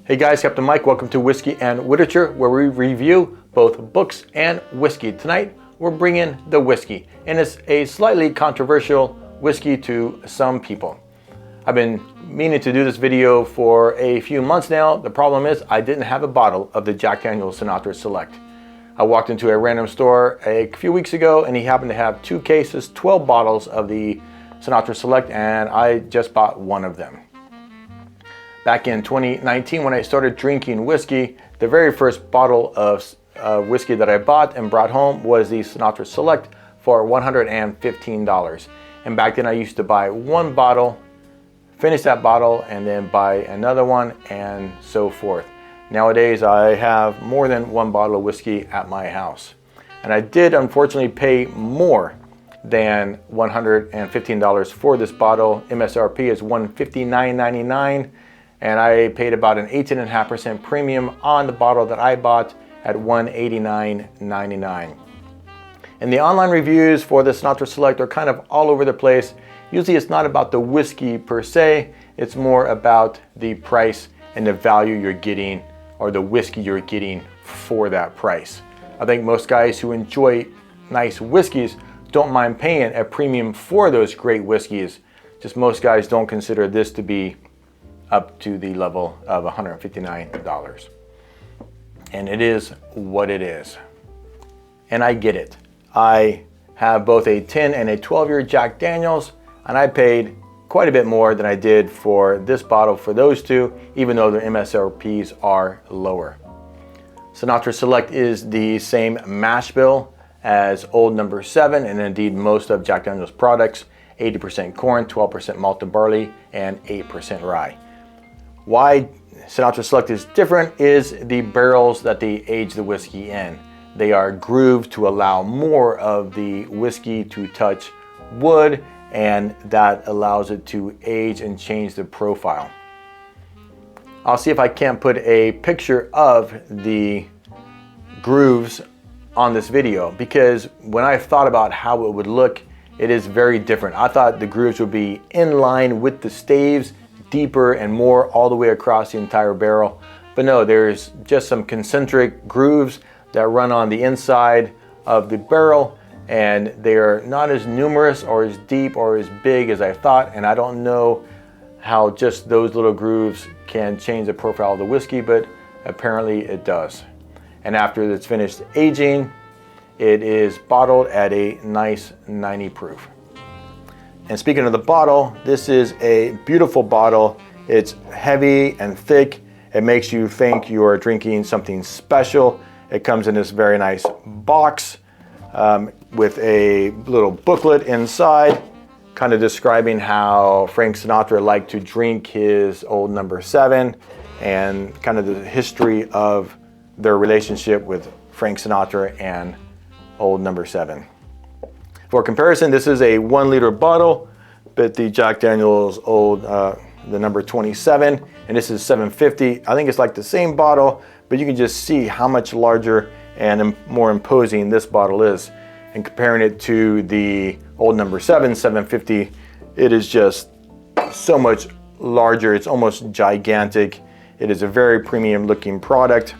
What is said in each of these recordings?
Hey guys, Captain Mike. Welcome to Whiskey and Literature, where we review both books and whiskey. Tonight, we're bringing the whiskey, and it's a slightly controversial whiskey to some people. I've been meaning to do this video for a few months now. The problem is I didn't have a bottle of the Jack Daniel's Sinatra Select. I walked into a random store a few weeks ago, and he happened to have 2 cases, 12 bottles of the Sinatra Select, and I just bought one of them. Back in 2019, when I started drinking whiskey, the very first bottle of whiskey that I bought and brought home was the Sinatra Select for $115. And back then I used to buy one bottle, finish that bottle, and then buy another one, and so forth. Nowadays I have more than one bottle of whiskey at my house. And I did unfortunately pay more than $115 for this bottle. MSRP is $159.99. And I paid about an 18.5% premium on the bottle that I bought at $189.99. And the online reviews for the Sinatra Select are kind of all over the place. Usually it's not about the whiskey per se, it's more about the price and the value you're getting, or the whiskey you're getting for that price. I think most guys who enjoy nice whiskeys don't mind paying a premium for those great whiskeys. Just most guys don't consider this to be up to the level of $159. And it is what it is. And I get it. I have both a 10 and a 12-year Jack Daniel's, and I paid quite a bit more than I did for this bottle for those two, even though their MSRPs are lower. Sinatra Select is the same mash bill as Old No. 7, and indeed most of Jack Daniel's products, 80% corn, 12% malted barley, and 8% rye. Why Sinatra Select is different is the barrels that they age the whiskey in. They are grooved to allow more of the whiskey to touch wood, and that allows it to age and change the profile. I'll see if I can't put a picture of the grooves on this video, because when I thought about how it would look, it is very different. I thought the grooves would be in line with the staves, deeper and more all the way across the entire barrel. But no, there's just some concentric grooves that run on the inside of the barrel, and they are not as numerous or as deep or as big as I thought, and I don't know how just those little grooves can change the profile of the whiskey, but apparently it does. And after it's finished aging, it is bottled at a nice 90 proof. And speaking of the bottle, this is a beautiful bottle. It's heavy and thick. It makes you think you are drinking something special. It comes in this very nice box with a little booklet inside, kind of describing how Frank Sinatra liked to drink his Old No. 7, and kind of the history of their relationship with Frank Sinatra and Old No. 7. For comparison, this is a 1-liter bottle, but the Jack Daniel's Old, the number 27, and this is 750. I think it's like the same bottle, but you can just see how much larger and more imposing this bottle is. And comparing it to the Old No. 7, 750, it is just so much larger. It's almost gigantic. It is a very premium looking product.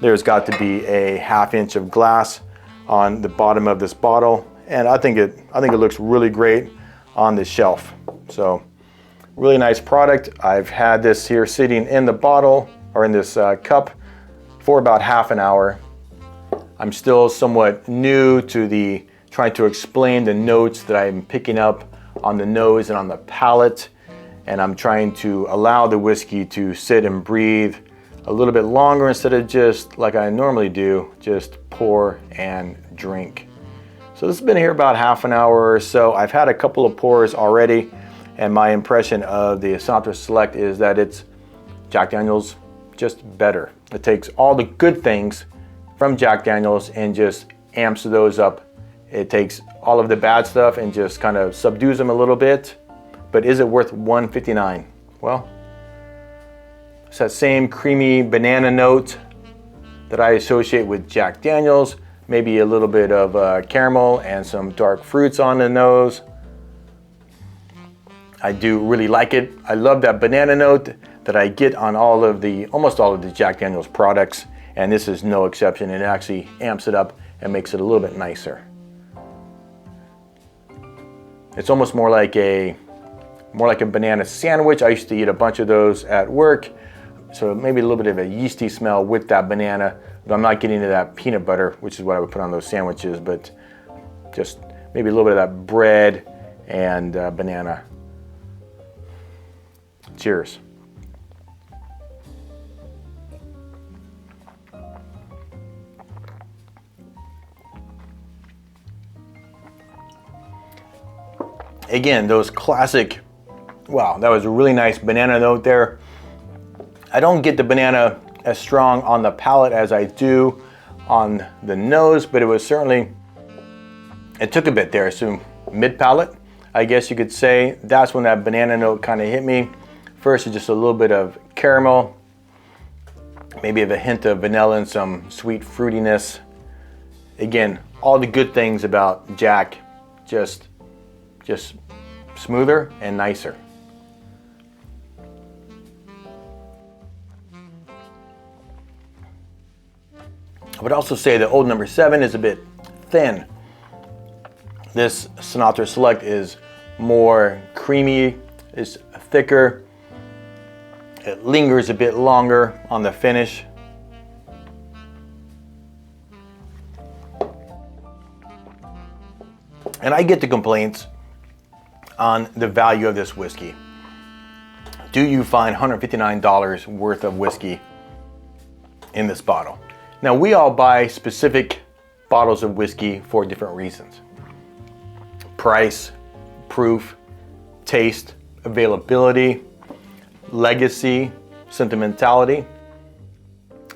There's got to be a 1/2 inch of glass on the bottom of this bottle, and I think it looks really great on the shelf. So really nice product. I've had this here sitting in the bottle, or in this cup, for about half an hour. I'm still somewhat new to trying to explain the notes that I'm picking up on the nose and on the palate, and I'm trying to allow the whiskey to sit and breathe a little bit longer instead of just like I normally do, just pour and drink. So this has been here about half an hour or so. I've had a couple of pours already, and my impression of the Sinatra Select is that it's Jack Daniel's just better. It takes all the good things from Jack Daniel's and just amps those up. It takes all of the bad stuff and just kind of subdues them a little bit. But is it worth $159? Well, it's that same creamy banana note that I associate with Jack Daniel's. Maybe a little bit of caramel and some dark fruits on the nose. I do really like it. I love that banana note that I get on almost all of the Jack Daniel's products, and this is no exception. It actually amps it up and makes it a little bit nicer. It's almost more like a banana sandwich. I used to eat a bunch of those at work, so maybe a little bit of a yeasty smell with that banana, but I'm not getting into that peanut butter, which is what I would put on those sandwiches, but just maybe a little bit of that bread and banana. Cheers. Again, those classic, wow, that was a really nice banana note there. I don't get the banana as strong on the palate as I do on the nose, but it took a bit there. So mid palate, I guess you could say, that's when that banana note kind of hit me. First, it's just a little bit of caramel, maybe a hint of vanilla and some sweet fruitiness. Again, all the good things about Jack, just smoother and nicer. I would also say that Old Number 7 is a bit thin. This Sinatra Select is more creamy, is thicker. It lingers a bit longer on the finish. And I get the complaints on the value of this whiskey. Do you find $159 worth of whiskey in this bottle? Now, we all buy specific bottles of whiskey for different reasons. Price, proof, taste, availability, legacy, sentimentality.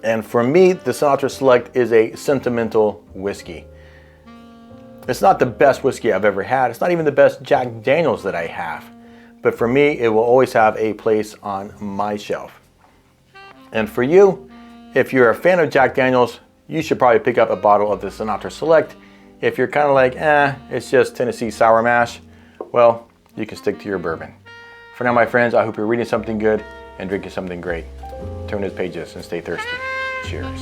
And for me, the Sinatra Select is a sentimental whiskey. It's not the best whiskey I've ever had. It's not even the best Jack Daniel's that I have. But for me, it will always have a place on my shelf. And for you, if you're a fan of Jack Daniel's, you should probably pick up a bottle of the Sinatra Select. If you're kind of like, it's just Tennessee Sour Mash, well, you can stick to your bourbon. For now, my friends, I hope you're reading something good and drinking something great. Turn those pages and stay thirsty. Cheers.